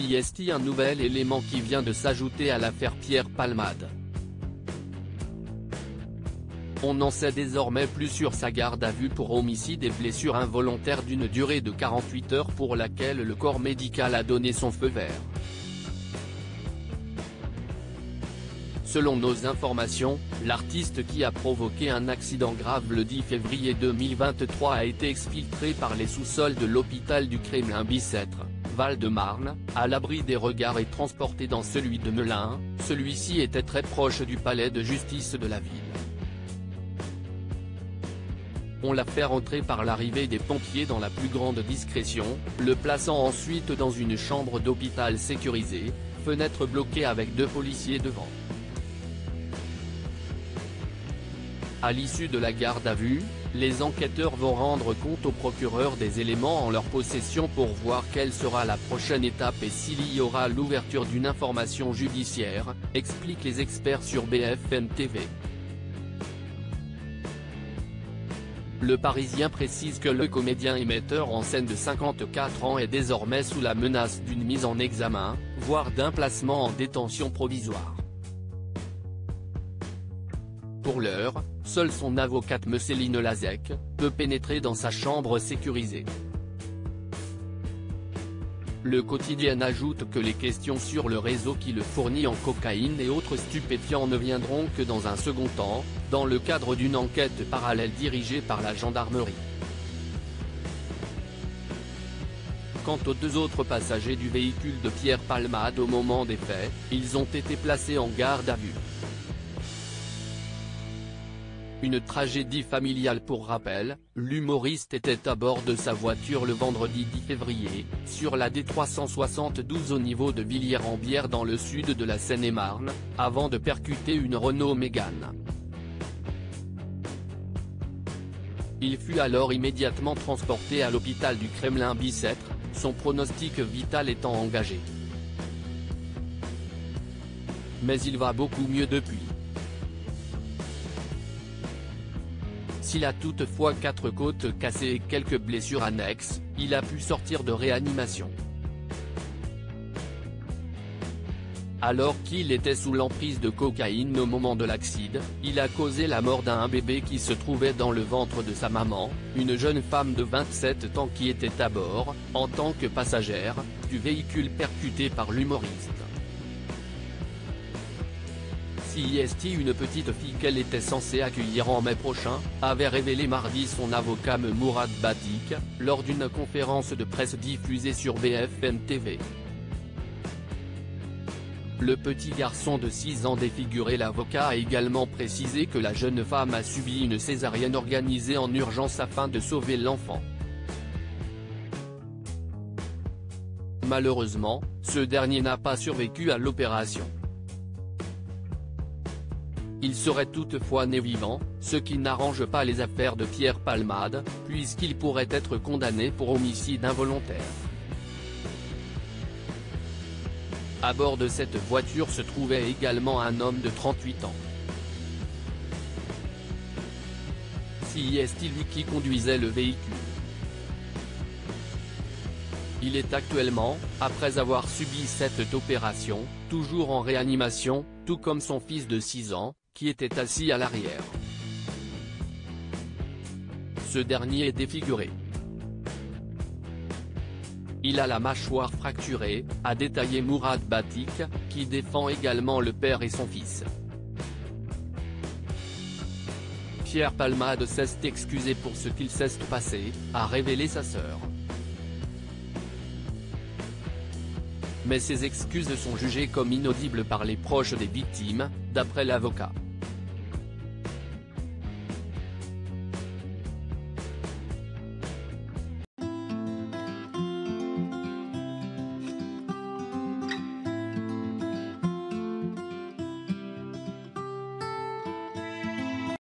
CIST, un nouvel élément qui vient de s'ajouter à l'affaire Pierre Palmade. On en sait désormais plus sur sa garde à vue pour homicide et blessure involontaire d'une durée de 48 heures pour laquelle le corps médical a donné son feu vert. Selon nos informations, l'artiste qui a provoqué un accident grave le 10 février 2023 a été exfiltré par les sous-sols de l'hôpital du Kremlin-Bicêtre, Val-de-Marne, à l'abri des regards et transporté dans celui de Melun. Celui-ci était très proche du palais de justice de la ville. On l'a fait rentrer par l'arrivée des pompiers dans la plus grande discrétion, le plaçant ensuite dans une chambre d'hôpital sécurisée, fenêtre bloquée avec 2 policiers devant. À l'issue de la garde à vue, les enquêteurs vont rendre compte au procureur des éléments en leur possession pour voir quelle sera la prochaine étape et s'il y aura l'ouverture d'une information judiciaire, expliquent les experts sur BFM TV. Le Parisien précise que le comédien et metteur en scène de 54 ans est désormais sous la menace d'une mise en examen, voire d'un placement en détention provisoire. Pour l'heure, seule son avocate Céline Lazec peut pénétrer dans sa chambre sécurisée. Le quotidien ajoute que les questions sur le réseau qui le fournit en cocaïne et autres stupéfiants ne viendront que dans un second temps, dans le cadre d'une enquête parallèle dirigée par la gendarmerie. Quant aux 2 autres passagers du véhicule de Pierre Palmade au moment des faits, ils ont été placés en garde à vue. Une tragédie familiale pour rappel, l'humoriste était à bord de sa voiture le vendredi 10 février, sur la D372 au niveau de Villiers-en-Bière dans le sud de la Seine-et-Marne, avant de percuter une Renault Mégane. Il fut alors immédiatement transporté à l'hôpital du Kremlin-Bicêtre, son pronostic vital étant engagé. Mais il va beaucoup mieux depuis. S'il a toutefois 4 côtes cassées et quelques blessures annexes, il a pu sortir de réanimation. Alors qu'il était sous l'emprise de cocaïne au moment de l'accident, il a causé la mort d'un bébé qui se trouvait dans le ventre de sa maman, une jeune femme de 27 ans qui était à bord, en tant que passagère, du véhicule percuté par l'humoriste. CIST, une petite fille qu'elle était censée accueillir en mai prochain, avait révélé mardi son avocat Mourad Batik, lors d'une conférence de presse diffusée sur BFM TV. Le petit garçon de 6 ans défiguré. L'avocat a également précisé que la jeune femme a subi une césarienne organisée en urgence afin de sauver l'enfant. Malheureusement, ce dernier n'a pas survécu à l'opération. Il serait toutefois né vivant, ce qui n'arrange pas les affaires de Pierre Palmade, puisqu'il pourrait être condamné pour homicide involontaire. À bord de cette voiture se trouvait également un homme de 38 ans. CIST, lui qui conduisait le véhicule. Il est actuellement, après avoir subi cette opération, toujours en réanimation, tout comme son fils de 6 ans, qui était assis à l'arrière. Ce dernier est défiguré. Il a la mâchoire fracturée, a détaillé Mourad Batik, qui défend également le père et son fils. Pierre Palmade s'est excusé pour ce qu'il s'est passé, a révélé sa sœur. Mais ces excuses sont jugées comme inaudibles par les proches des victimes, d'après l'avocat.